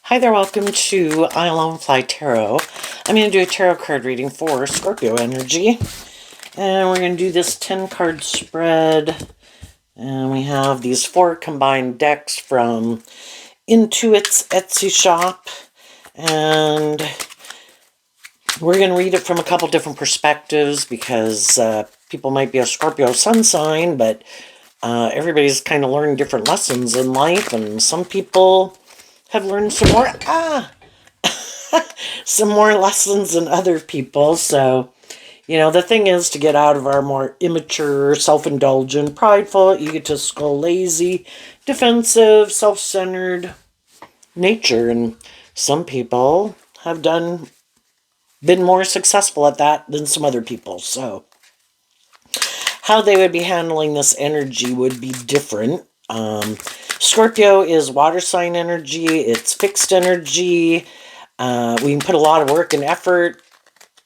Hi there, welcome to I Alone Fly Tarot. I'm going to do a tarot card reading for Scorpio energy. And we're going to do this 10 card spread. And we have these 4 combined decks from Intuit's Etsy shop. And we're going to read it from a couple different perspectives because people might be a Scorpio sun sign, but everybody's kind of learned different lessons in life. And some people have learned some more lessons than other people. So, the thing is to get out of our more immature, self-indulgent, prideful, egotistical, lazy, defensive, self-centered nature. And some people have been more successful at that than some other people. So how they would be handling this energy would be different. Scorpio is water sign energy. It's fixed energy. We can put a lot of work and effort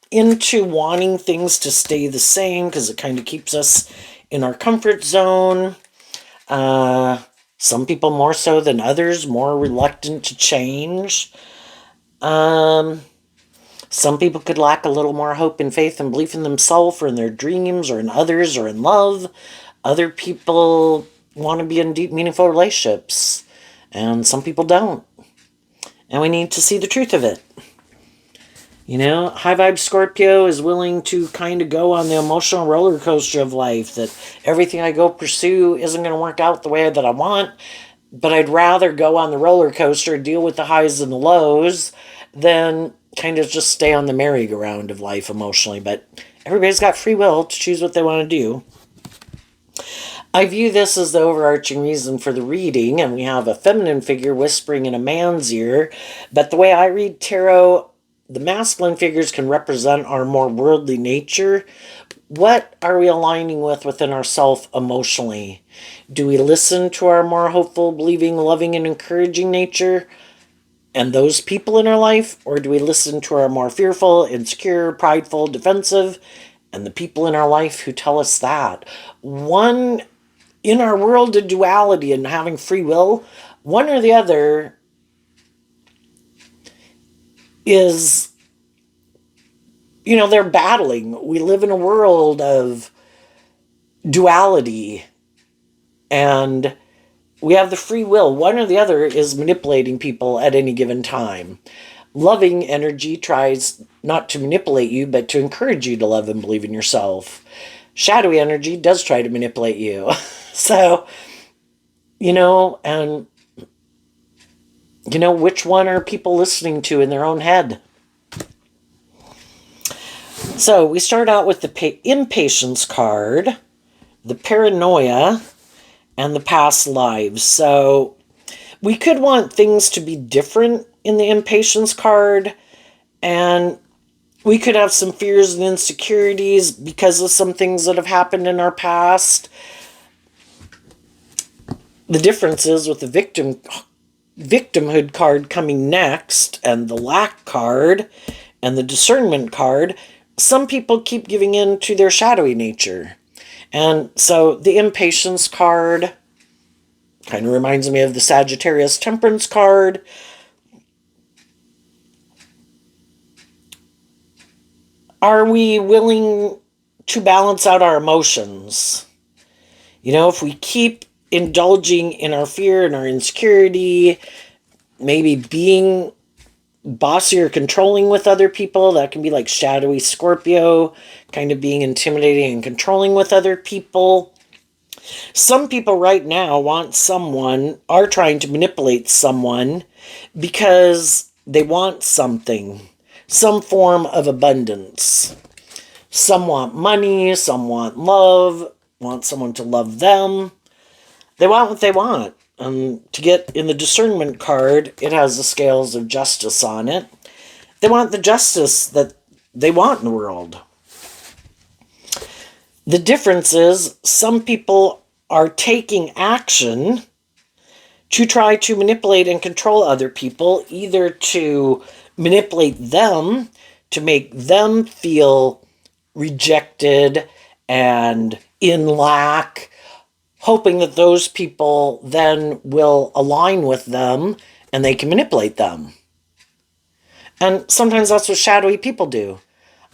into wanting things to stay the same because it kind of keeps us in our comfort zone. Some people more so than others, more reluctant to change. Some people could lack a little more hope and faith and belief in themselves or in their dreams or in others or in love. Other people want to be in deep, meaningful relationships, and some people don't. And we need to see the truth of it. High vibe Scorpio is willing to kind of go on the emotional roller coaster of life, that everything I go pursue isn't going to work out the way that I want, but I'd rather go on the roller coaster, deal with the highs and the lows, than kind of just stay on the merry-go-round of life emotionally. But everybody's got free will to choose what they want to do. I view this as the overarching reason for the reading, and we have a feminine figure whispering in a man's ear. But the way I read tarot, the masculine figures can represent our more worldly nature. What are we aligning with within ourselves emotionally? Do we listen to our more hopeful, believing, loving, and encouraging nature and those people in our life? Or do we listen to our more fearful, insecure, prideful, defensive, and the people in our life who tell us that? In our world of duality and having free will, one or the other is, they're battling. We live in a world of duality, and we have the free will. One or the other is manipulating people at any given time. Loving energy tries not to manipulate you, but to encourage you to love and believe in yourself. Shadowy energy does try to manipulate you. So, and, which one are people listening to in their own head? So we start out with the impatience card, the paranoia, and the past lives. So we could want things to be different in the impatience card, and we could have some fears and insecurities because of some things that have happened in our past. The difference is with the victimhood card coming next, and the lack card, and the discernment card, some people keep giving in to their shadowy nature. And so the impatience card kind of reminds me of the Sagittarius temperance card. Are we willing to balance out our emotions? If we keep indulging in our fear and our insecurity, maybe being bossy or controlling with other people, that can be like shadowy Scorpio, kind of being intimidating and controlling with other people. Some people right now are trying to manipulate someone because they want something, some form of abundance. Some want money, some want love, want someone to love them. They want what they want. To get in the discernment card, it has the scales of justice on it. They want the justice that they want in the world. The difference is some people are taking action to try to manipulate and control other people, either to manipulate them, to make them feel rejected and in lack, hoping that those people then will align with them and they can manipulate them. And sometimes that's what shadowy people do.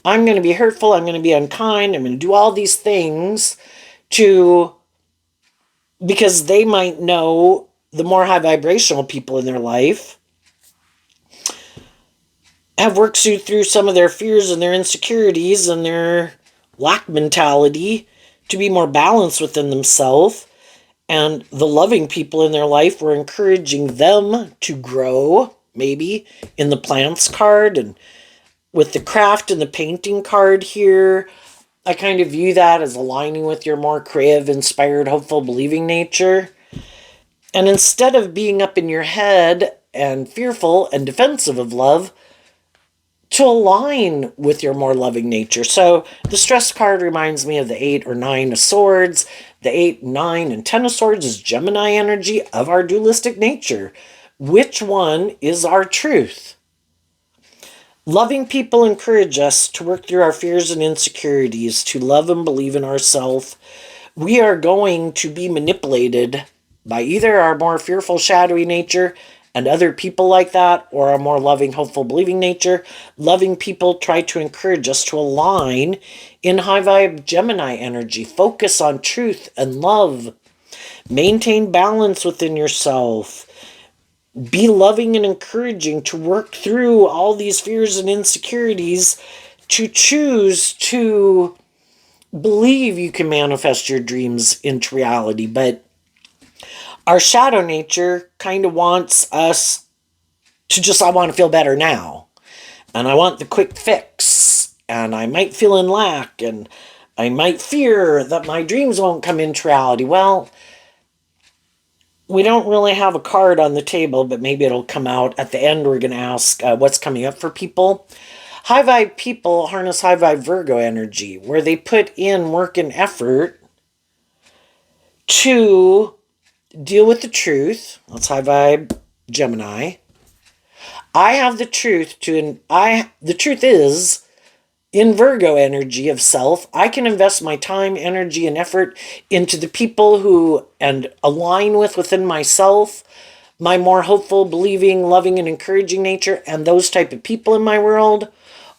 I'm going to be hurtful, I'm going to be unkind, I'm going to do all these things to, because they might know the more high vibrational people in their life have worked through some of their fears and their insecurities and their lack mentality to be more balanced within themselves. And the loving people in their life were encouraging them to grow, maybe in the plants card. And with the craft and the painting card here, I kind of view that as aligning with your more creative, inspired, hopeful, believing nature. And instead of being up in your head and fearful and defensive of love, to align with your more loving nature. So the stress card reminds me of the 8 or 9 of swords. The 8, 9, and 10 of swords is Gemini energy of our dualistic nature. Which one is our truth? Loving people encourage us to work through our fears and insecurities, to love and believe in ourselves. We are going to be manipulated by either our more fearful, shadowy nature and other people like that, or our more loving, hopeful, believing nature. Loving people try to encourage us to align in high vibe Gemini energy. Focus on truth and love. Maintain balance within yourself. Be loving and encouraging to work through all these fears and insecurities, to choose to believe you can manifest your dreams into reality. But our shadow nature kind of wants us to just, I want to feel better now. And I want the quick fix. And I might feel in lack. And I might fear that my dreams won't come into reality. Well, we don't really have a card on the table, but maybe it'll come out at the end. We're going to ask what's coming up for people. High vibe people harness high vibe Virgo energy, where they put in work and effort to deal with the truth. That's high vibe Gemini. I have the truth the truth is, in Virgo energy of self, I can invest my time, energy, and effort into the people who and align with within myself, my more hopeful, believing, loving, and encouraging nature, and those type of people in my world.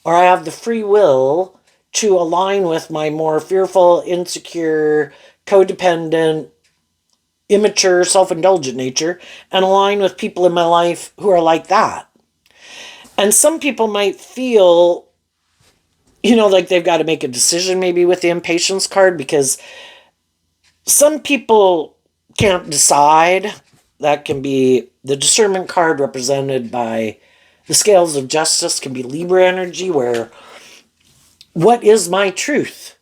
Or I have the free will to align with my more fearful, insecure, codependent, immature, self-indulgent nature, and align with people in my life who are like that. And some people might feel, like they've got to make a decision maybe with the impatience card, because some people can't decide. That can be the discernment card, represented by the scales of justice, can be Libra energy, where what is my truth?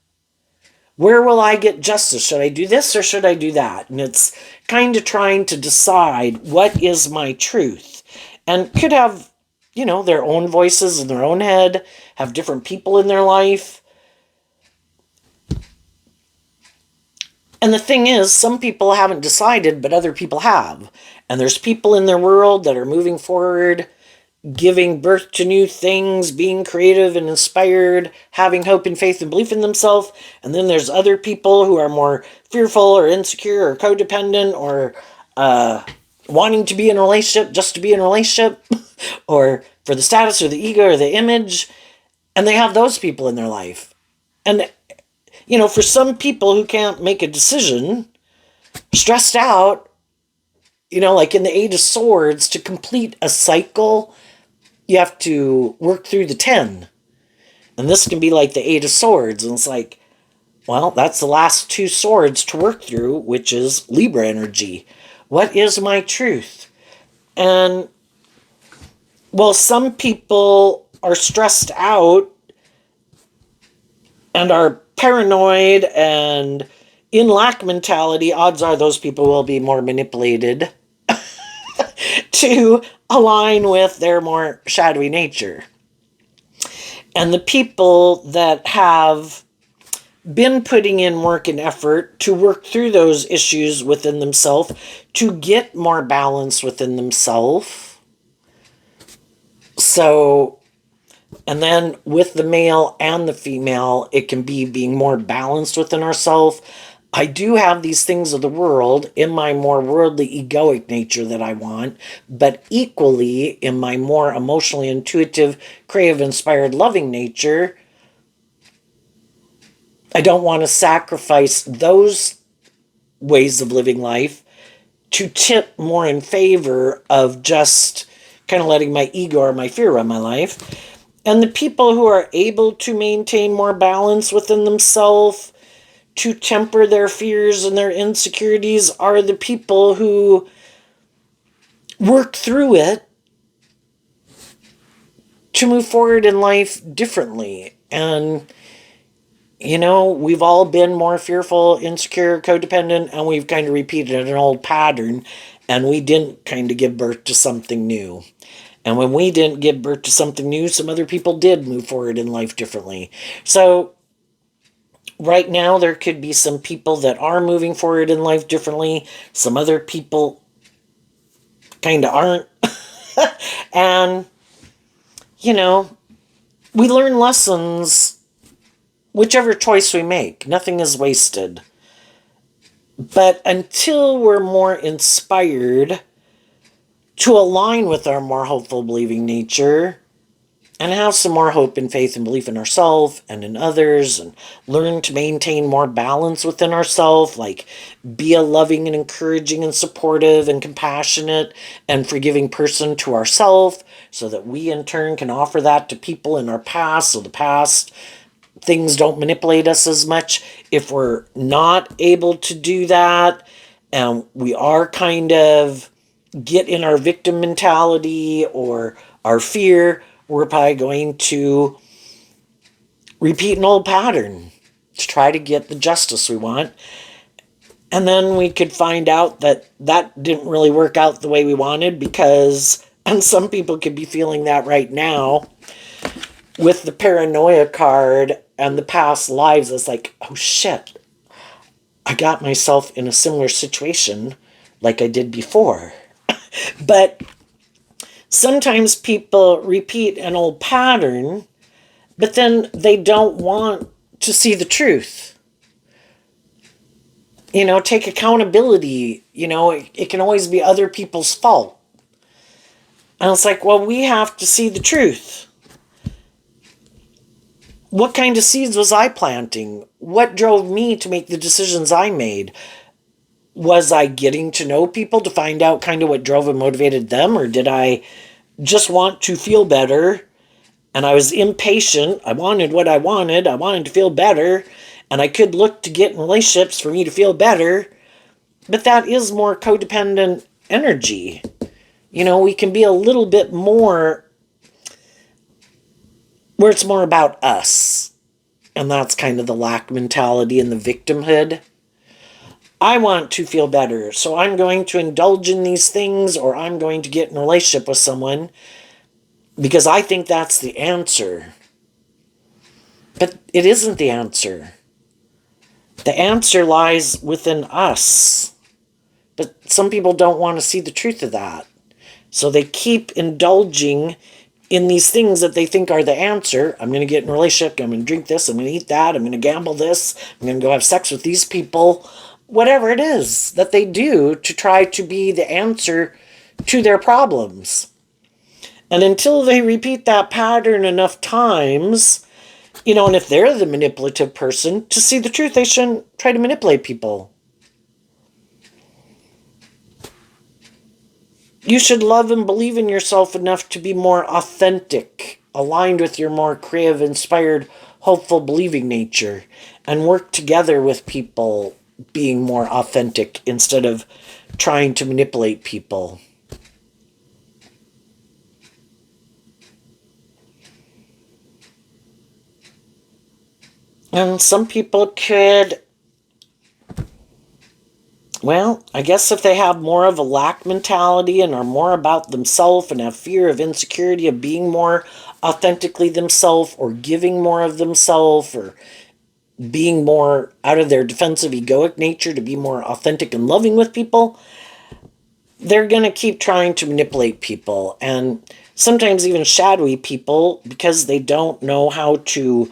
Where will I get justice? Should I do this or should I do that? And it's kind of trying to decide what is my truth. And could have, their own voices in their own head, have different people in their life. And the thing is, some people haven't decided, but other people have. And there's people in their world that are moving forward, giving birth to new things, being creative and inspired, having hope and faith and belief in themselves. And then there's other people who are more fearful or insecure or codependent, or wanting to be in a relationship just to be in a relationship, or for the status or the ego or the image. And they have those people in their life. And, for some people who can't make a decision, stressed out, like in the 8 of Swords, to complete a cycle, you have to work through the 10. And this can be like the 8 of Swords. And it's like, well, that's the last 2 swords to work through, which is Libra energy. What is my truth? And, well, some people are stressed out and are paranoid and in lack mentality. Odds are those people will be more manipulated to align with their more shadowy nature. And the people that have been putting in work and effort to work through those issues within themselves, to get more balance within themselves. So, and then with the male and the female, it can be being more balanced within ourselves. I do have these things of the world in my more worldly egoic nature that I want, but equally in my more emotionally intuitive, creative, inspired, loving nature, I don't want to sacrifice those ways of living life to tip more in favor of just kind of letting my ego or my fear run my life. And the people who are able to maintain more balance within themselves, to temper their fears and their insecurities, are the people who work through it to move forward in life differently. And, we've all been more fearful, insecure, codependent, and we've kind of repeated an old pattern, and we didn't kind of give birth to something new. And when we didn't give birth to something new, some other people did move forward in life differently. So right now, there could be some people that are moving forward in life differently. Some other people kind of aren't. And, we learn lessons whichever choice we make. Nothing is wasted. But until we're more inspired to align with our more hopeful, believing nature, and have some more hope and faith and belief in ourselves and in others, and learn to maintain more balance within ourselves, like be a loving and encouraging and supportive and compassionate and forgiving person to ourselves, so that we in turn can offer that to people in our past, so the past things don't manipulate us as much. If we're not able to do that, and we are kind of get in our victim mentality or our fear, we're probably going to repeat an old pattern to try to get the justice we want. And then we could find out that that didn't really work out the way we wanted, because, and some people could be feeling that right now with the paranoia card and the past lives. It's like, oh shit, I got myself in a similar situation like I did before. But sometimes people repeat an old pattern, but then they don't want to see the truth. Take accountability. It can always be other people's fault. And it's like, well, we have to see the truth. What kind of seeds was I planting? What drove me to make the decisions I made? Was I getting to know people to find out kind of what drove and motivated them? Or did I just want to feel better? And I was impatient. I wanted what I wanted. I wanted to feel better. And I could look to get in relationships for me to feel better. But that is more codependent energy. We can be a little bit more where it's more about us. And that's kind of the lack mentality and the victimhood. I want to feel better, so I'm going to indulge in these things, or I'm going to get in a relationship with someone because I think that's the answer. But it isn't the answer. The answer lies within us. But some people don't want to see the truth of that. So they keep indulging in these things that they think are the answer. I'm going to get in a relationship, I'm going to drink this, I'm going to eat that, I'm going to gamble this, I'm going to go have sex with these people. Whatever it is that they do to try to be the answer to their problems. And until they repeat that pattern enough times, and if they're the manipulative person, to see the truth, they shouldn't try to manipulate people. You should love and believe in yourself enough to be more authentic, aligned with your more creative, inspired, hopeful, believing nature, and work together with people being more authentic instead of trying to manipulate people. And some people could, well, I guess if they have more of a lack mentality and are more about themselves and have fear of insecurity of being more authentically themselves or giving more of themselves or being more out of their defensive egoic nature to be more authentic and loving with people, they're going to keep trying to manipulate people, and sometimes even shadowy people, because they don't know how to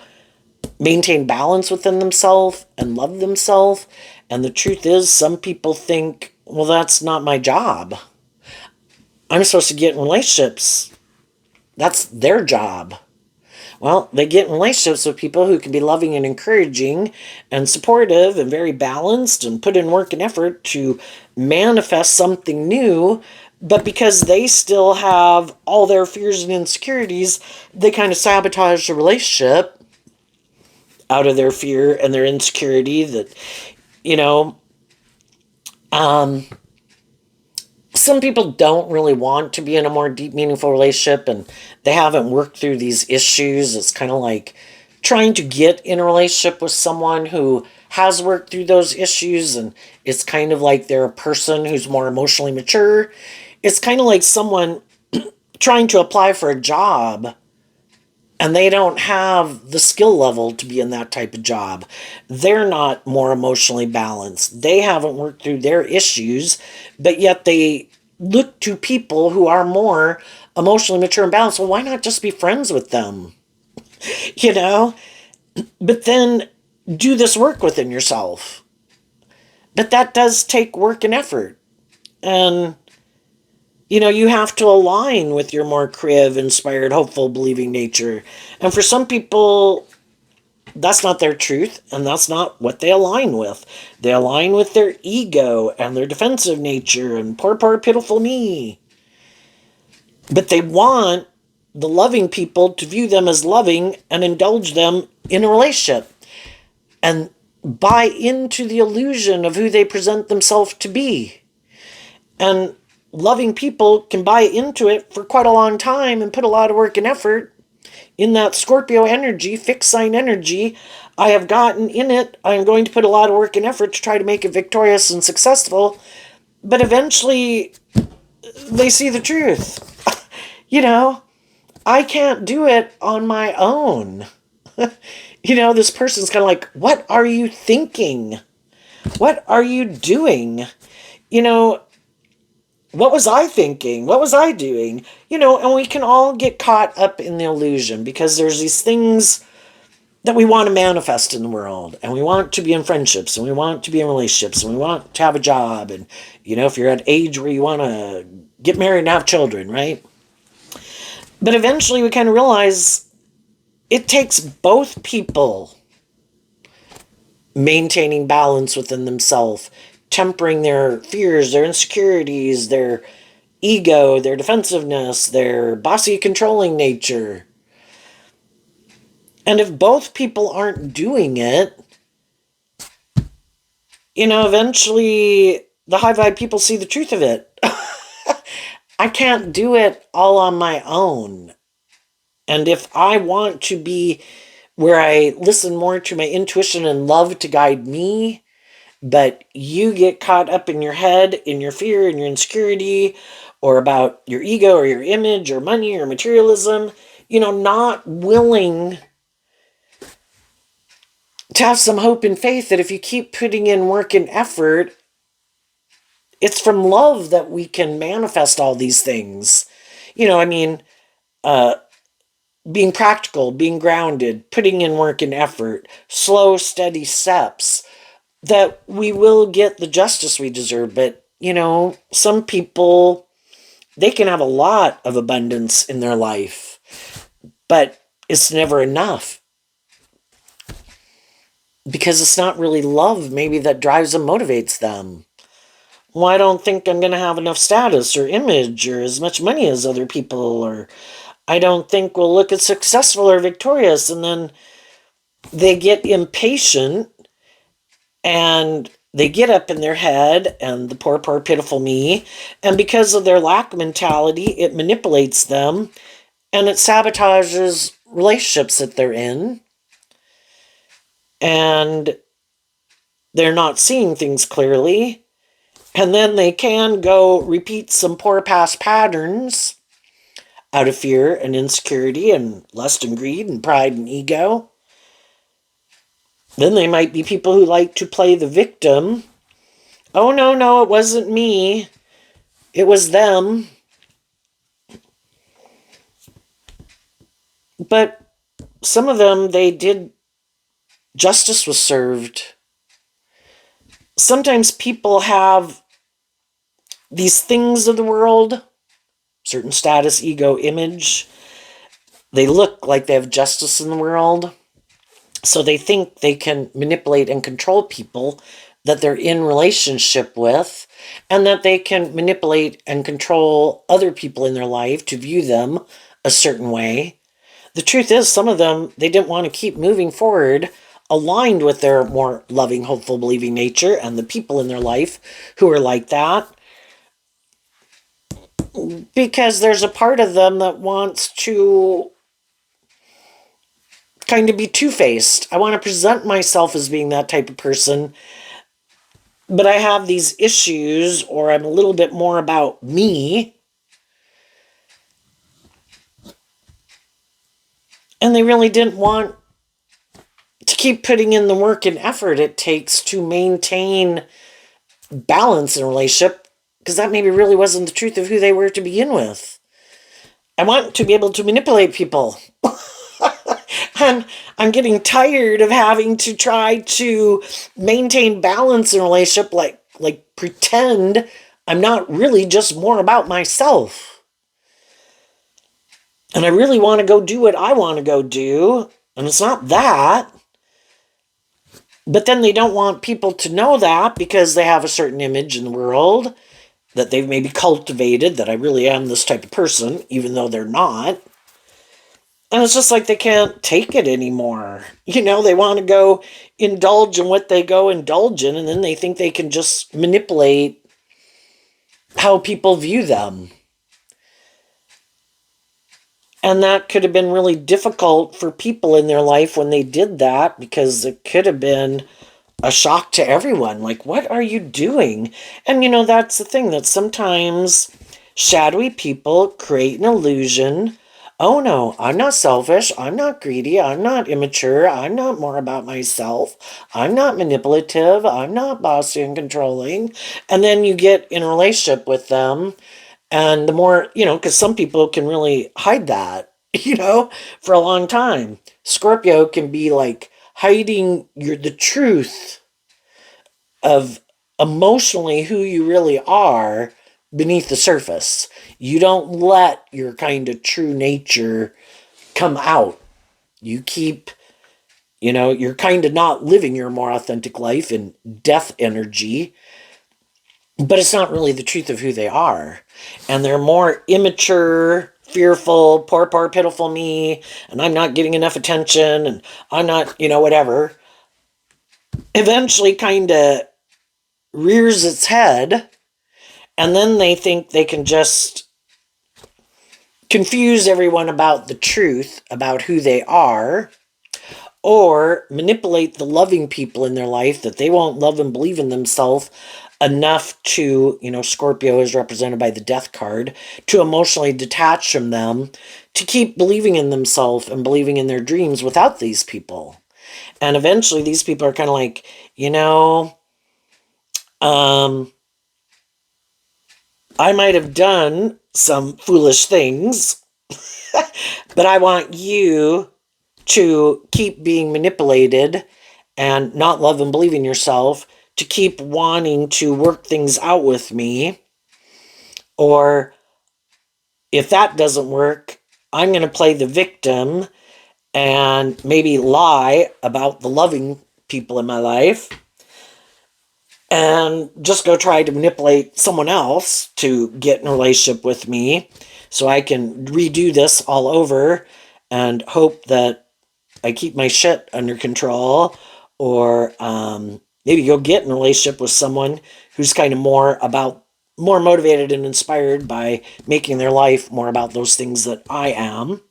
maintain balance within themselves and love themselves. And the truth is, some people think, well, that's not my job. I'm supposed to get in relationships. That's their job. Well, they get in relationships with people who can be loving and encouraging and supportive and very balanced and put in work and effort to manifest something new. But because they still have all their fears and insecurities, they kind of sabotage the relationship out of their fear and their insecurity that, you know, um, some people don't really want to be in a more deep, meaningful relationship and they haven't worked through these issues. It's kind of like trying to get in a relationship with someone who has worked through those issues, and it's kind of like they're a person who's more emotionally mature. It's kind of like someone trying to apply for a job and they don't have the skill level to be in that type of job. They're not more emotionally balanced. They haven't worked through their issues, but yet they look to people who are more emotionally mature and balanced. Well, why not just be friends with them? You know? But then do this work within yourself. But that does take work and effort. And you have to align with your more creative, inspired, hopeful, believing nature. And for some people, that's not their truth, and that's not what they align with. They align with their ego and their defensive nature and poor, pitiful me. But they want the loving people to view them as loving and indulge them in a relationship and buy into the illusion of who they present themselves to be. And loving people can buy into it for quite a long time and put a lot of work and effort in that Scorpio energy, fixed sign energy. I have gotten in it. I'm going to put a lot of work and effort to try to make it victorious and successful. But eventually, they see the truth. I can't do it on my own. This person's kind of like, what are you thinking? What are you doing? What was I thinking? What was I doing? And we can all get caught up in the illusion because there's these things that we want to manifest in the world, and we want to be in friendships, and we want to be in relationships, and we want to have a job, and if you're at age where you want to get married and have children, right? But eventually we kind of realize it takes both people maintaining balance within themselves, tempering their fears, their insecurities, their ego, their defensiveness, their bossy controlling nature. And if both people aren't doing it, eventually the high vibe people see the truth of it. I can't do it all on my own. And if I want to be where I listen more to my intuition and love to guide me, but you get caught up in your head, in your fear, in your insecurity, or about your ego or your image or money or materialism, not willing to have some hope and faith that if you keep putting in work and effort, it's from love that we can manifest all these things. Uh, being practical, being grounded, putting in work and effort, slow, steady steps, that we will get the justice we deserve. But, some people, they can have a lot of abundance in their life, but it's never enough because it's not really love, maybe, that drives them, motivates them. Well, I don't think I'm going to have enough status or image or as much money as other people, or I don't think we'll look as successful or victorious. And then they get impatient and they get up in their head and the poor, pitiful me. And because of their lack mentality, it manipulates them and it sabotages relationships that they're in. And they're not seeing things clearly. And then they can go repeat some poor past patterns out of fear and insecurity and lust and greed and pride and ego. Then they might be people who like to play the victim. Oh, no, it wasn't me. It was them. But some of them, they did justice was served. Sometimes people have these things of the world, certain status, ego, image. They look like they have justice in the world. So they think they can manipulate and control people that they're in relationship with, and that they can manipulate and control other people in their life to view them a certain way. The truth is, some of them, they didn't want to keep moving forward aligned with their more loving, hopeful, believing nature, and the people in their life who are like that, because there's a part of them that wants to kind of be two-faced. I want to present myself as being that type of person, but I have these issues, or I'm a little bit more about me, and they really didn't want to keep putting in the work and effort it takes to maintain balance in a relationship, because that maybe really wasn't the truth of who they were to begin with. I want to be able to manipulate people. And I'm getting tired of having to try to maintain balance in a relationship, like pretend I'm not really just more about myself. And I really want to go do what I want to go do, and it's not that. But then they don't want people to know that because they have a certain image in the world that they've maybe cultivated, that I really am this type of person, even though they're not. And it's just like they can't take it anymore. They want to go indulge in what they go indulge in, and then they think they can just manipulate how people view them. And that could have been really difficult for people in their life when they did that, because it could have been a shock to everyone. Like, what are you doing? And that's the thing, that sometimes shadowy people create an illusion. Oh no, I'm not selfish, I'm not greedy, I'm not immature, I'm not more about myself, I'm not manipulative, I'm not bossy and controlling. And then you get in a relationship with them, and the more, because some people can really hide that, for a long time. Scorpio can be like hiding the truth of emotionally who you really are beneath the surface. You don't let your kind of true nature come out. You keep, you're kind of not living your more authentic life in death energy, but it's not really the truth of who they are. And they're more immature, fearful, poor, pitiful me, and I'm not getting enough attention, and I'm not, whatever. Eventually kind of rears its head, and then they think they can just confuse everyone about the truth about who they are, or manipulate the loving people in their life that they won't love and believe in themselves enough to, Scorpio is represented by the death card, to emotionally detach from them, to keep believing in themselves and believing in their dreams without these people. And eventually these people are kind of like, I might have done some foolish things, but I want you to keep being manipulated and not love and believe in yourself, to keep wanting to work things out with me. Or if that doesn't work, I'm going to play the victim and maybe lie about the loving people in my life, and just go try to manipulate someone else to get in a relationship with me so I can redo this all over and hope that I keep my shit under control. Or maybe go get in a relationship with someone who's kind of more motivated and inspired by making their life more about those things that I am.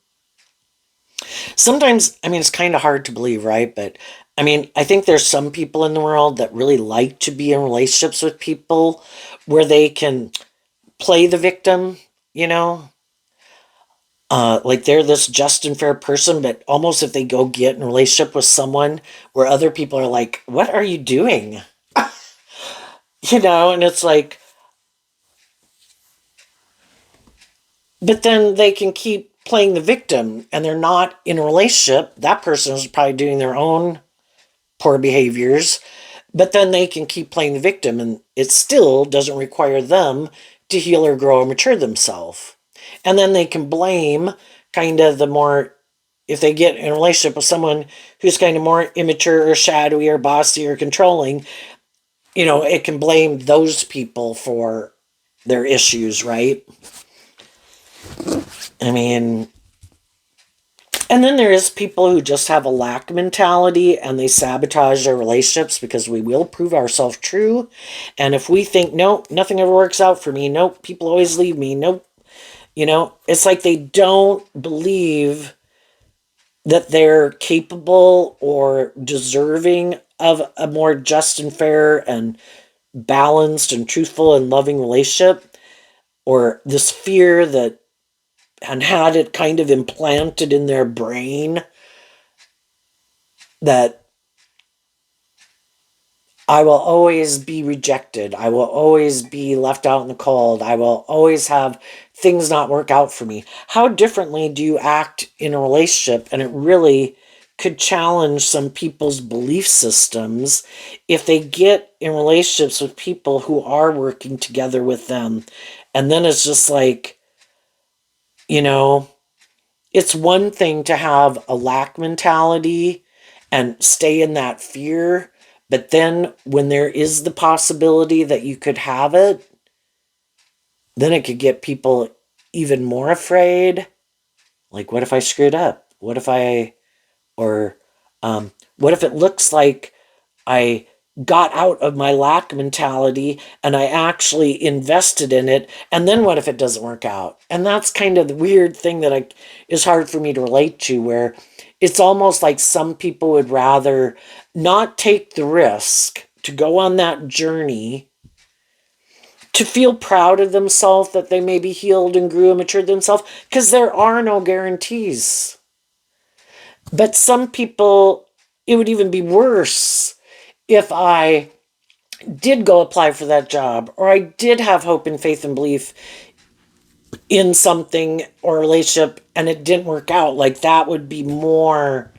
Sometimes, it's kind of hard to believe, right? But I think there's some people in the world that really like to be in relationships with people where they can play the victim, you know? Like they're this just and fair person, but almost if they go get in a relationship with someone where other people are like, what are you doing? And it's like, but then they can keep playing the victim and they're not in a relationship. That person is probably doing their own poor behaviors, but then they can keep playing the victim, and it still doesn't require them to heal or grow or mature themselves. And then they can blame kind of the more, if they get in a relationship with someone who's kind of more immature or shadowy or bossy or controlling, it can blame those people for their issues, right? I mean, and then there is people who just have a lack mentality and they sabotage their relationships because we will prove ourselves true. And if we think, nope, nothing ever works out for me, nope, people always leave me, nope, it's like they don't believe that they're capable or deserving of a more just and fair and balanced and truthful and loving relationship, or this fear that and had it kind of implanted in their brain that I will always be rejected. I will always be left out in the cold. I will always have things not work out for me. How differently do you act in a relationship? And it really could challenge some people's belief systems if they get in relationships with people who are working together with them. And then it's just like, you know, it's one thing to have a lack mentality and stay in that fear, but then when there is the possibility that you could have it, then it could get people even more afraid. Like, what if I screwed up? Or what if it looks like I got out of my lack mentality and I actually invested in it, and then what if it doesn't work out? And that's kind of the weird thing that is hard for me to relate to, where it's almost like some people would rather not take the risk to go on that journey to feel proud of themselves that they maybe healed and grew and matured themselves, because there are no guarantees. But some people, it would even be worse if I did go apply for that job, or I did have hope and faith and belief in something or a relationship and it didn't work out. Like, that would be more,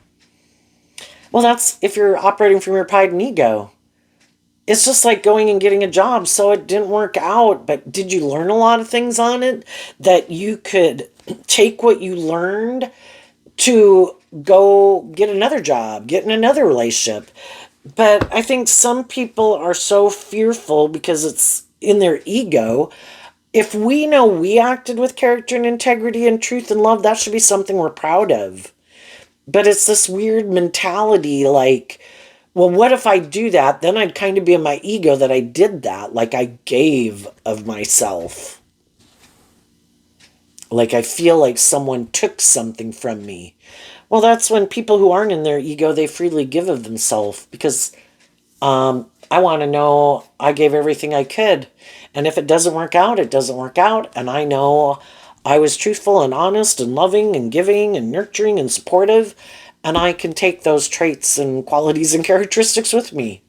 well, that's if you're operating from your pride and ego. It's just like going and getting a job. So it didn't work out, but did you learn a lot of things on it that you could take what you learned to go get another job, get in another relationship? But I think some people are so fearful because it's in their ego. If we know we acted with character and integrity and truth and love, that should be something we're proud of. But it's this weird mentality like, well, what if I do that? Then I'd kind of be in my ego that I did that. Like, I gave of myself. Like, I feel like someone took something from me. Well, that's when people who aren't in their ego, they freely give of themselves, because I want to know I gave everything I could. And if it doesn't work out, it doesn't work out. And I know I was truthful and honest and loving and giving and nurturing and supportive. And I can take those traits and qualities and characteristics with me.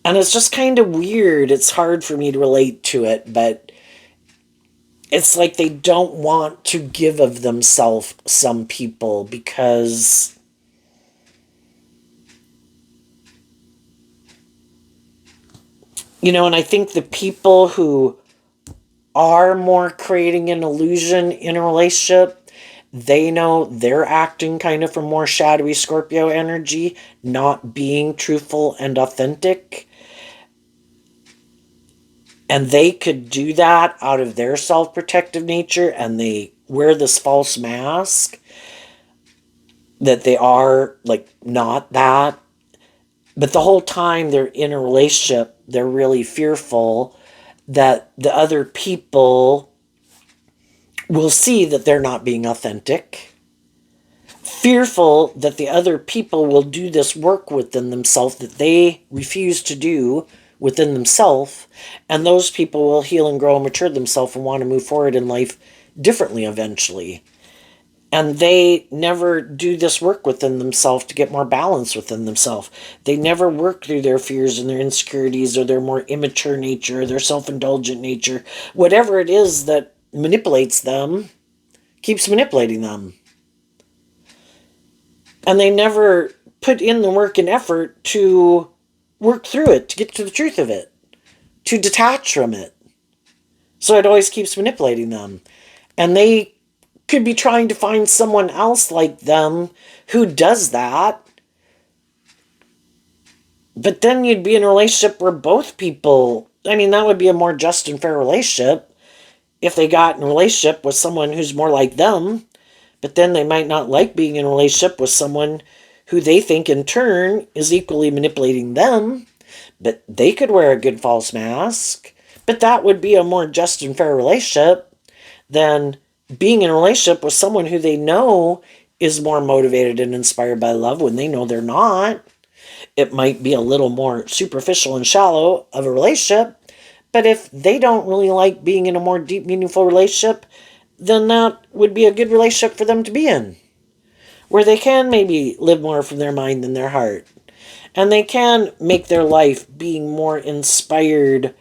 And it's just kind of weird. It's hard for me to relate to it, but it's like they don't want to give of themselves, some people, because and I think the people who are more creating an illusion in a relationship, they know they're acting kind of from more shadowy Scorpio energy, not being truthful and authentic. And they could do that out of their self-protective nature, and they wear this false mask that they are, like, not that. But the whole time they're in a relationship, they're really fearful that the other people will see that they're not being authentic. Fearful that the other people will do this work within themselves that they refuse to do within themselves. And those people will heal and grow and mature themselves and want to move forward in life differently eventually. And they never do this work within themselves to get more balance within themselves. They never work through their fears and their insecurities or their more immature nature or their self-indulgent nature. Whatever it is that manipulates them, keeps manipulating them. And they never put in the work and effort to work through it, to get to the truth of it, to detach from it. So it always keeps manipulating them. And they could be trying to find someone else like them who does that. But then you'd be in a relationship where both people, I mean, that would be a more just and fair relationship if they got in a relationship with someone who's more like them. But then they might not like being in a relationship with someone who they think in turn is equally manipulating them. But they could wear a good false mask. But that would be a more just and fair relationship than being in a relationship with someone who they know is more motivated and inspired by love when they know they're not. It might be a little more superficial and shallow of a relationship, but if they don't really like being in a more deep, meaningful relationship, then that would be a good relationship for them to be in, where they can maybe live more from their mind than their heart. And they can make their life being more inspired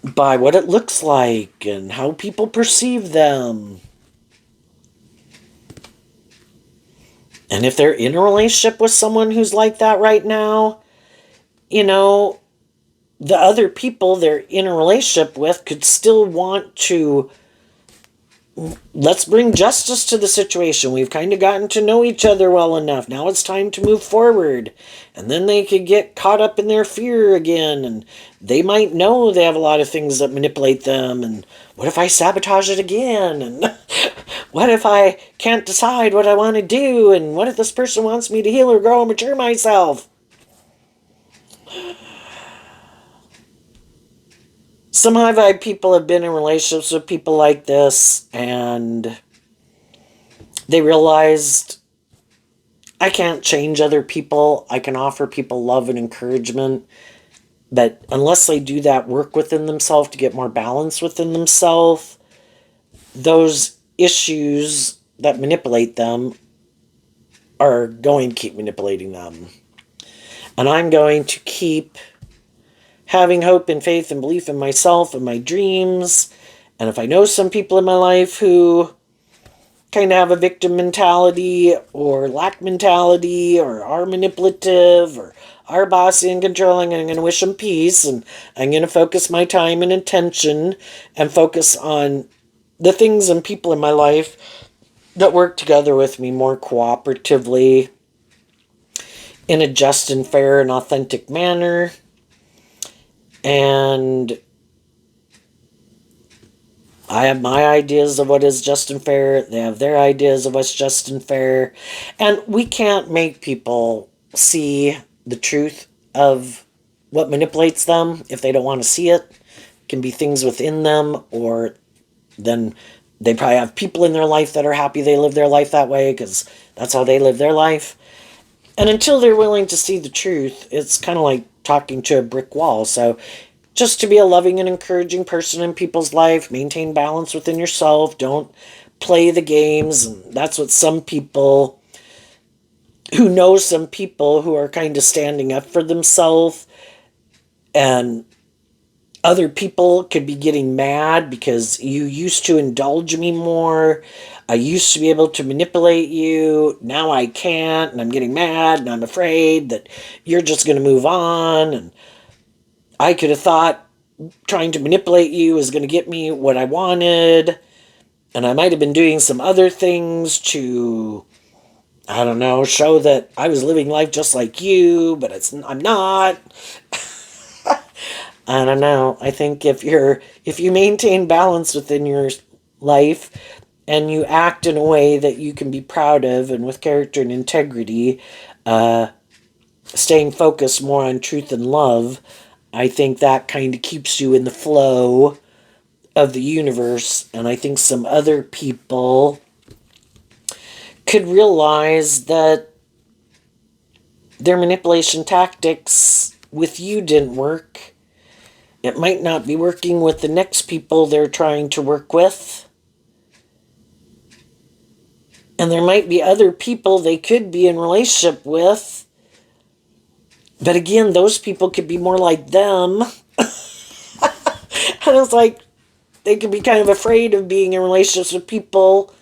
by what it looks like and how people perceive them. And if they're in a relationship with someone who's like that right now, you know, the other people they're in a relationship with could still want to, let's bring justice to the situation. We've kind of gotten to know each other well enough. Now it's time to move forward. And then they could get caught up in their fear again. And they might know they have a lot of things that manipulate them. And what if I sabotage it again? And what if I can't decide what I want to do? And what if this person wants me to heal or grow and mature myself? Some high vibe people have been in relationships with people like this, and they realized, I can't change other people. I can offer people love and encouragement, but unless they do that work within themselves to get more balance within themselves, those issues that manipulate them are going to keep manipulating them. And I'm going to keep having hope and faith and belief in myself and my dreams. And if I know some people in my life who kind of have a victim mentality or lack mentality or are manipulative or are bossy and controlling, I'm going to wish them peace, and I'm going to focus my time and attention and focus on the things and people in my life that work together with me more cooperatively in a just and fair and authentic manner. And I have my ideas of what is just and fair. They have their ideas of what's just and fair. And we can't make people see the truth of what manipulates them if they don't want to see it. It can be things within them, or then they probably have people in their life that are happy they live their life that way because that's how they live their life. And until they're willing to see the truth, it's kind of like talking to a brick wall. So just to be a loving and encouraging person in people's life, maintain balance within yourself, don't play the games. And that's what some people who know some people who are kind of standing up for themselves, and other people could be getting mad because you used to indulge me more. I used to be able to manipulate you. Now I can't, and I'm getting mad, and I'm afraid that you're just going to move on. And I could have thought trying to manipulate you is going to get me what I wanted. And I might have been doing some other things to, I don't know, show that I was living life just like you, but I'm not. I don't know. I think if you maintain balance within your life and you act in a way that you can be proud of and with character and integrity, staying focused more on truth and love, I think that kind of keeps you in the flow of the universe. And I think some other people could realize that their manipulation tactics with you didn't work. It might not be working with the next people they're trying to work with. And there might be other people they could be in relationship with. But again, those people could be more like them. And it's like, they could be kind of afraid of being in relationships with people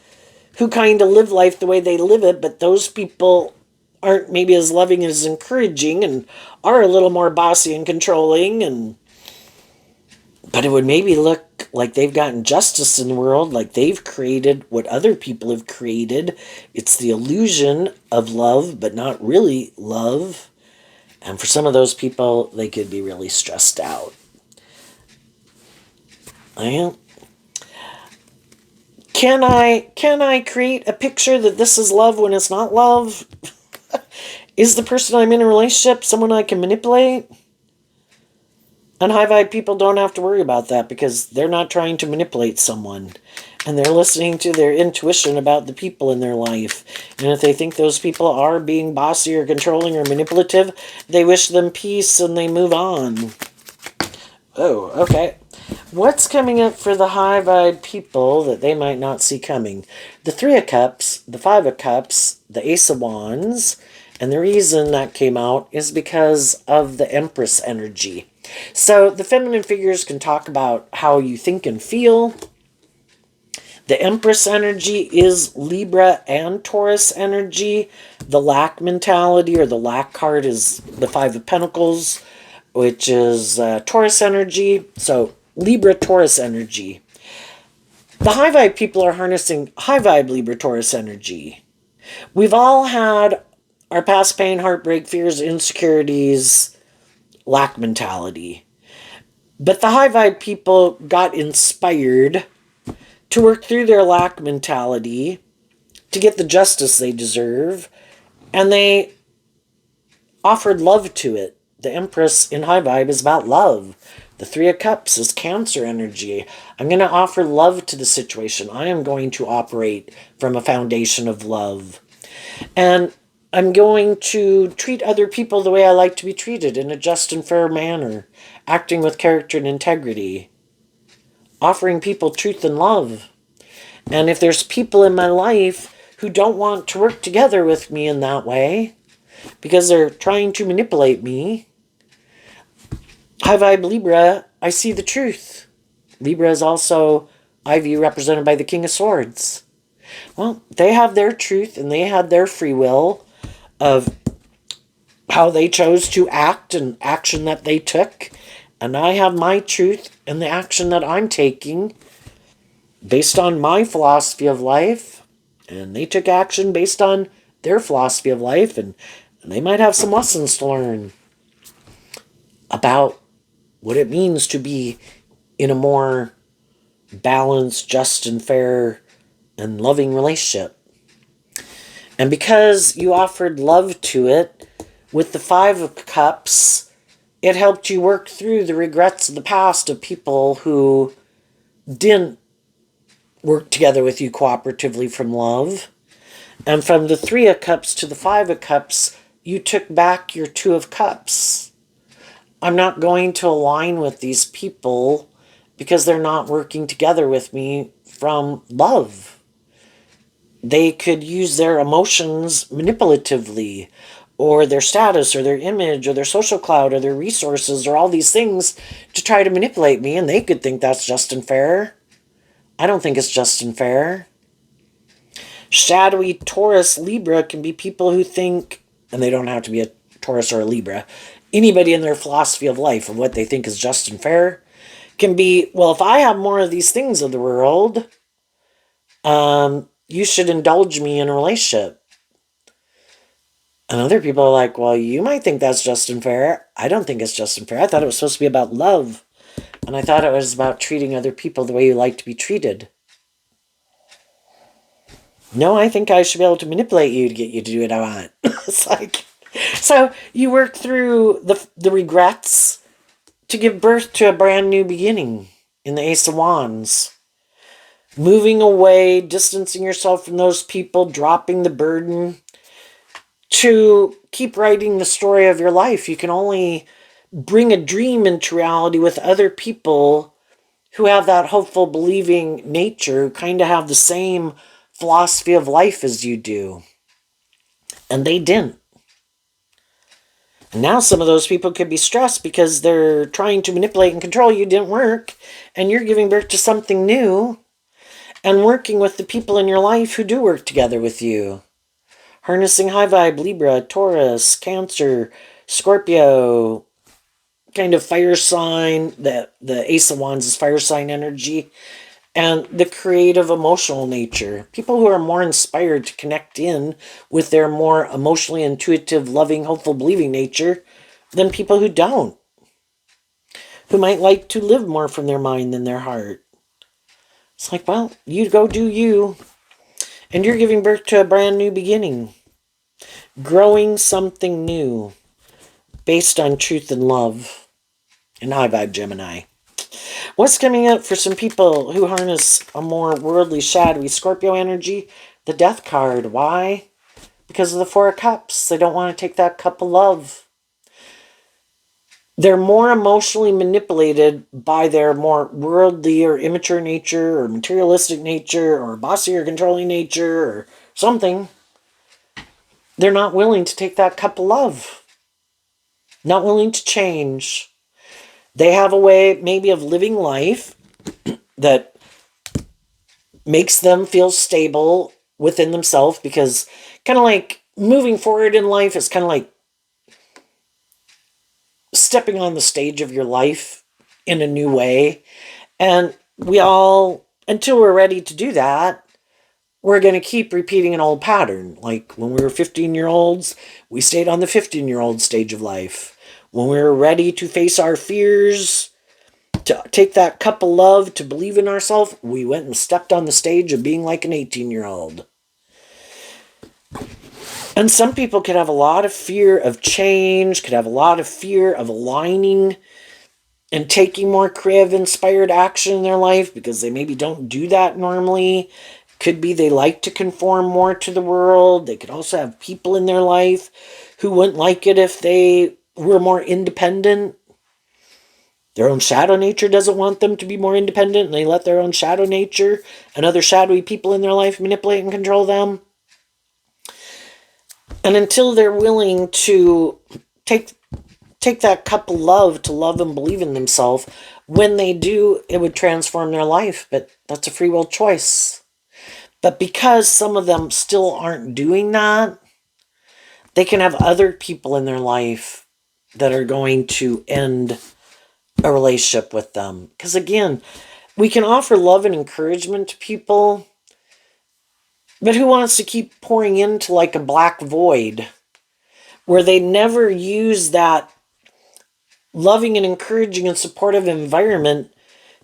who kind of live life the way they live it. But those people aren't maybe as loving as encouraging and are a little more bossy and controlling, and but it would maybe look like they've gotten justice in the world, like they've created what other people have created. It's the illusion of love, but not really love. And for some of those people, they could be really stressed out. Well, can I create a picture that this is love when it's not love? Is the person I'm in a relationship someone I can manipulate? And high vibe people don't have to worry about that because they're not trying to manipulate someone. And they're listening to their intuition about the people in their life. And if they think those people are being bossy or controlling or manipulative, they wish them peace and they move on. Oh, okay. What's coming up for the high vibe people that they might not see coming? The Three of Cups, the Five of Cups, the Ace of Wands. And the reason that came out is because of the Empress energy. So the feminine figures can talk about how you think and feel. The Empress energy is Libra and Taurus energy. The lack mentality or the lack card is the Five of Pentacles, which is Taurus energy. So Libra, Taurus energy. The high vibe people are harnessing high vibe Libra, Taurus energy. We've all had our past pain, heartbreak, fears, insecurities, lack mentality. But the high vibe people got inspired to work through their lack mentality to get the justice they deserve, and they offered love to it. The Empress in high vibe is about love. The Three of Cups is Cancer energy. I'm going to offer love to the situation. I am going to operate from a foundation of love. And I'm going to treat other people the way I like to be treated, in a just and fair manner, acting with character and integrity, offering people truth and love. And if there's people in my life who don't want to work together with me in that way, because they're trying to manipulate me, high vibe Libra, I see the truth. Libra is also, I view, represented by the King of Swords. Well, they have their truth and they had their free will of how they chose to act and action that they took. And I have my truth and the action that I'm taking based on my philosophy of life. And they took action based on their philosophy of life. And they might have some lessons to learn about what it means to be in a more balanced, just and fair and loving relationship. And because you offered love to it, with the Five of Cups, it helped you work through the regrets of the past of people who didn't work together with you cooperatively from love. And from the Three of Cups to the Five of Cups, you took back your Two of Cups. I'm not going to align with these people because they're not working together with me from love. They could use their emotions manipulatively, or their status, or their image, or their social clout, or their resources, or all these things to try to manipulate me, and they could think that's just and fair. I don't think it's just and fair. Shadowy Taurus Libra can be people who think, and they don't have to be a Taurus or a Libra, anybody in their philosophy of life of what they think is just and fair can be, well, if I have more of these things of the world, you should indulge me in a relationship. And other people are like, well, you might think that's just and fair. I don't think it's just and fair. I thought it was supposed to be about love. And I thought it was about treating other people the way you like to be treated. No, I think I should be able to manipulate you to get you to do what I want. It's like, so you work through the regrets to give birth to a brand new beginning in the Ace of Wands. Moving away, distancing yourself from those people, dropping the burden to keep writing the story of your life. You can only bring a dream into reality with other people who have that hopeful, believing nature, who kind of have the same philosophy of life as you do. And they didn't. And now some of those people could be stressed because they're trying to manipulate and control you, didn't work, and you're giving birth to something new and working with the people in your life who do work together with you. Harnessing high vibe, Libra, Taurus, Cancer, Scorpio, kind of fire sign. The Ace of Wands is fire sign energy. And the creative emotional nature. People who are more inspired to connect in with their more emotionally intuitive, loving, hopeful, believing nature than people who don't, who might like to live more from their mind than their heart. It's like, well, you go do you. And you're giving birth to a brand new beginning, growing something new based on truth and love. And high vibe Gemini. What's coming up for some people who harness a more worldly, shadowy Scorpio energy? The Death card. Why? Because of the Four of Cups. They don't want to take that cup of love. They're more emotionally manipulated by their more worldly or immature nature or materialistic nature or bossy or controlling nature or something. They're not willing to take that cup of love. Not willing to change. They have a way maybe of living life that makes them feel stable within themselves, because kind of like moving forward in life is kind of like stepping on the stage of your life in a new way. And we all, until we're ready to do that, we're going to keep repeating an old pattern. Like when we were 15-year-olds, we stayed on the 15-year-old stage of life. When we were ready to face our fears, to take that cup of love, to believe in ourselves, we went and stepped on the stage of being like an 18-year-old. And some people could have a lot of fear of change, could have a lot of fear of aligning and taking more creative, inspired action in their life because they maybe don't do that normally. Could be they like to conform more to the world. They could also have people in their life who wouldn't like it if they were more independent. Their own shadow nature doesn't want them to be more independent, and they let their own shadow nature and other shadowy people in their life manipulate and control them. And until they're willing to take that cup of love to love and believe in themselves, when they do, it would transform their life. But that's a free will choice. But because some of them still aren't doing that, they can have other people in their life that are going to end a relationship with them. Because again, we can offer love and encouragement to people, but who wants to keep pouring into like a black void where they never use that loving and encouraging and supportive environment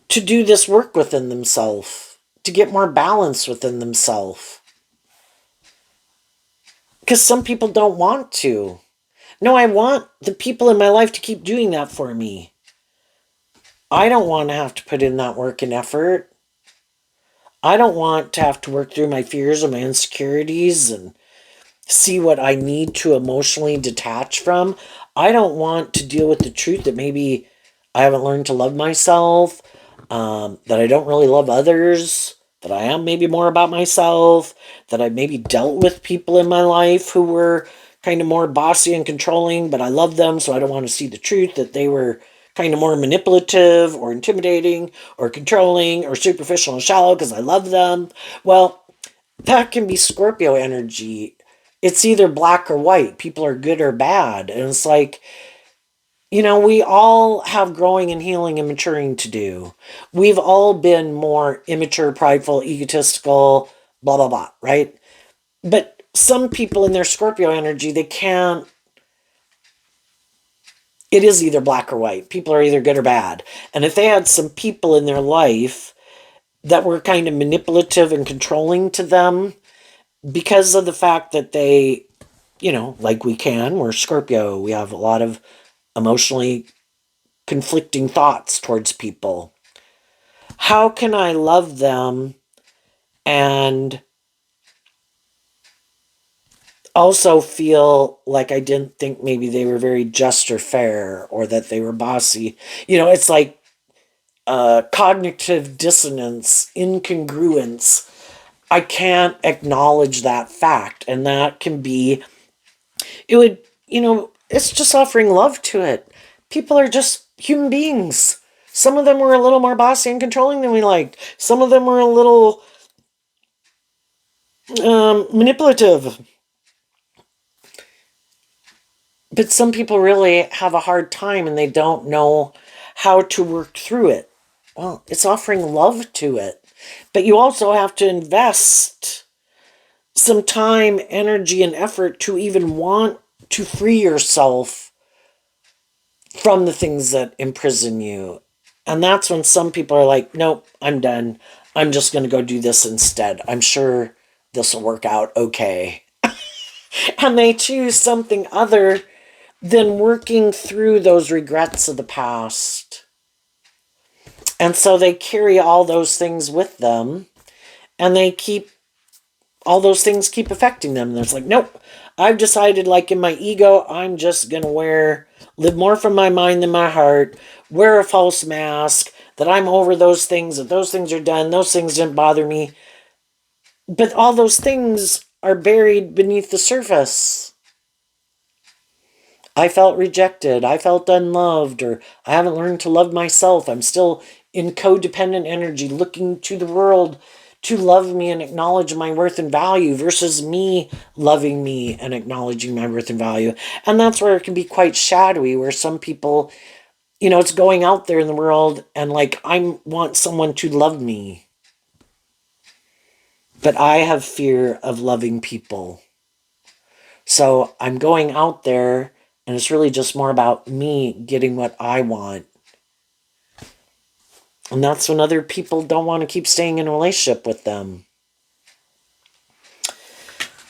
to do this work within themselves, to get more balance within themselves? Because some people don't want to. No, I want the people in my life to keep doing that for me. I don't want to have to put in that work and effort. I don't want to have to work through my fears and my insecurities and see what I need to emotionally detach from. I don't want to deal with the truth that maybe I haven't learned to love myself, that I don't really love others, that I am maybe more about myself, that I maybe dealt with people in my life who were kind of more bossy and controlling, but I love them, so I don't want to see the truth that they were kind of more manipulative or intimidating or controlling or superficial and shallow because I love them. Well, that can be Scorpio energy. It's either black or white. People are good or bad. And it's like, we all have growing and healing and maturing to do. We've all been more immature, prideful, egotistical, blah, blah, blah, right? But some people in their Scorpio energy, they can't. It is either black or white. People are either good or bad. And if they had some people in their life that were kind of manipulative and controlling to them because of the fact that they, like we're Scorpio, we have a lot of emotionally conflicting thoughts towards people. How can I love them and also feel like I didn't think maybe they were very just or fair or that they were bossy? It's like cognitive dissonance, incongruence. I can't acknowledge that fact. And that can be, it's just offering love to it. People are just human beings. Some of them were a little more bossy and controlling than we liked. Some of them were a little manipulative. But some people really have a hard time and they don't know how to work through it. Well, it's offering love to it. But you also have to invest some time, energy, and effort to even want to free yourself from the things that imprison you. And that's when some people are like, nope, I'm done. I'm just going to go do this instead. I'm sure this will work out okay. And they choose something other than working through those regrets of the past. And so they carry all those things with them and they keep all those things keep affecting them. And it's like, nope, I've decided, like in my ego, I'm just going to live more from my mind than my heart, wear a false mask, that I'm over those things, that those things are done, those things didn't bother me. But all those things are buried beneath the surface. I felt rejected. I felt unloved, or I haven't learned to love myself. I'm still in codependent energy, looking to the world to love me and acknowledge my worth and value versus me loving me and acknowledging my worth and value. And that's where it can be quite shadowy, where some people, it's going out there in the world and like, I want someone to love me, but I have fear of loving people. So I'm going out there and it's really just more about me getting what I want. And that's when other people don't want to keep staying in a relationship with them.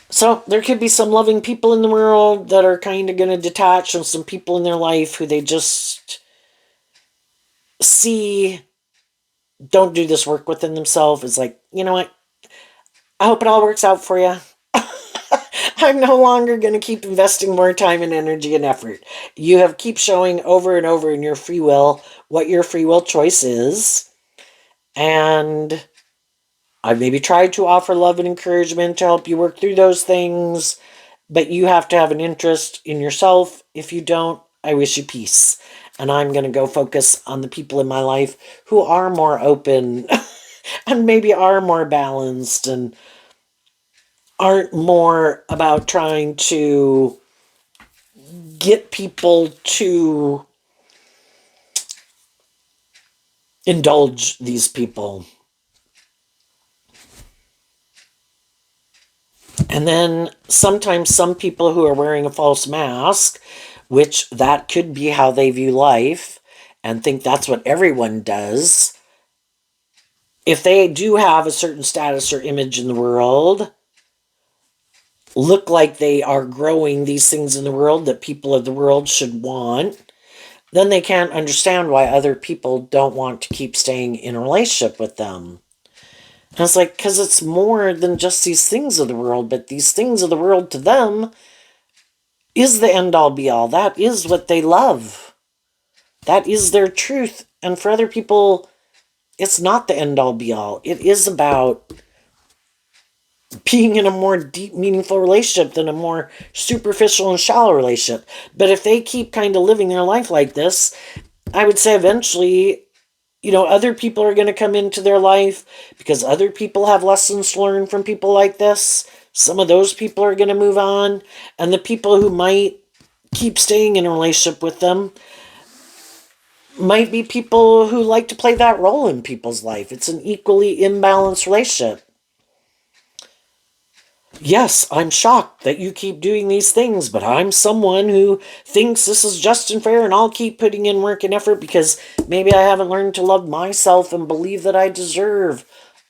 So there could be some loving people in the world that are kind of going to detach from some people in their life who they just see don't do this work within themselves. It's like, you know what? I hope it all works out for you. I'm no longer going to keep investing more time and energy and effort. You have keep showing over and over in your free will what your free will choice is. And I've maybe tried to offer love and encouragement to help you work through those things, but you have to have an interest in yourself. If you don't, I wish you peace. And I'm going to go focus on the people in my life who are more open and maybe are more balanced and aren't more about trying to get people to indulge these people. And then sometimes some people who are wearing a false mask, which that could be how they view life and think that's what everyone does. If they do have a certain status or image in the world, look like they are growing these things in the world that people of the world should want, then they can't understand why other people don't want to keep staying in a relationship with them. And it's like, because it's more than just these things of the world, but these things of the world to them is the end all be all. That is what they love. That is their truth. And for other people, it's not the end all be all. It is about being in a more deep, meaningful relationship than a more superficial and shallow relationship. But if they keep kind of living their life like this, I would say eventually, other people are going to come into their life because other people have lessons to learn from people like this. Some of those people are going to move on. And the people who might keep staying in a relationship with them might be people who like to play that role in people's life. It's an equally imbalanced relationship. Yes, I'm shocked that you keep doing these things, but I'm someone who thinks this is just and fair, and I'll keep putting in work and effort because maybe I haven't learned to love myself and believe that I deserve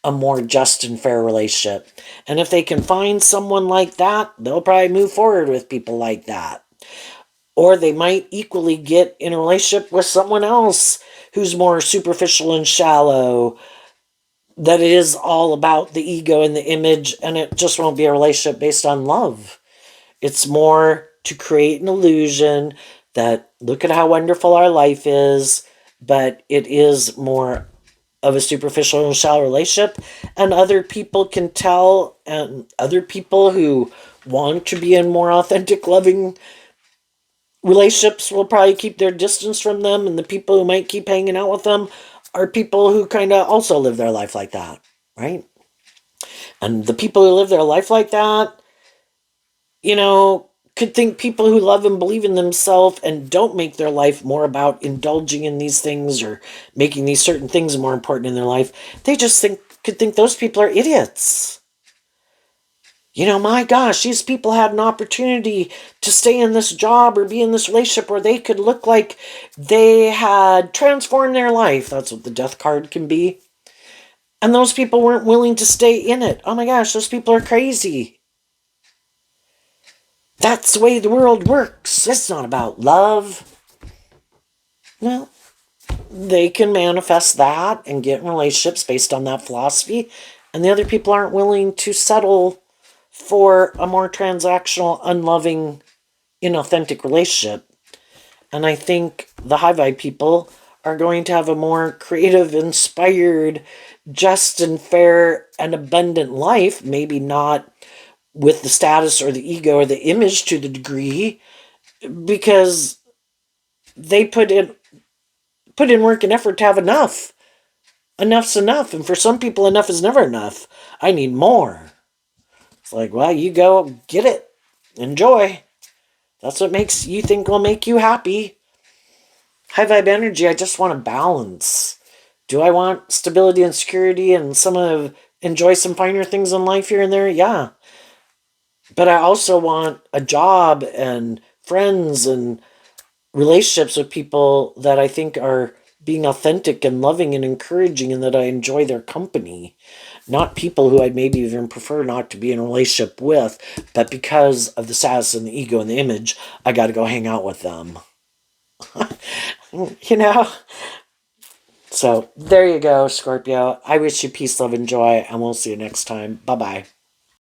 a more just and fair relationship. And if they can find someone like that, they'll probably move forward with people like that. Or they might equally get in a relationship with someone else who's more superficial and shallow, that it is all about the ego and the image, and it just won't be a relationship based on love. It's more to create an illusion that look at how wonderful our life is, but it is more of a superficial and shallow relationship, and other people can tell, and other people who want to be in more authentic, loving relationships will probably keep their distance from them, and the people who might keep hanging out with them are people who kind of also live their life like that, right? And the people who live their life like that, you know, could think people who love and believe in themselves and don't make their life more about indulging in these things or making these certain things more important in their life, they just could think those people are idiots. My gosh, these people had an opportunity to stay in this job or be in this relationship where they could look like they had transformed their life. That's what the death card can be. And those people weren't willing to stay in it. Oh my gosh, those people are crazy. That's the way the world works. It's not about love. Well, they can manifest that and get in relationships based on that philosophy. And the other people aren't willing to settle for a more transactional, unloving, inauthentic relationship. And I think the high vibe people are going to have a more creative, inspired, just and fair and abundant life. Maybe not with the status or the ego or the image to the degree, because they put in work and effort to have enough. Enough's enough. And for some people, enough is never enough. I need more. It's like, well, you go get it. Enjoy. That's what makes you think will make you happy. High vibe energy, I just want a balance. Do I want stability and security and enjoy some finer things in life here and there? Yeah. But I also want a job and friends and relationships with people that I think are being authentic and loving and encouraging and that I enjoy their company. Not people who I'd maybe even prefer not to be in a relationship with, but because of the status and the ego and the image, I got to go hang out with them. you know? So there you go, Scorpio. I wish you peace, love, and joy, and we'll see you next time. Bye-bye.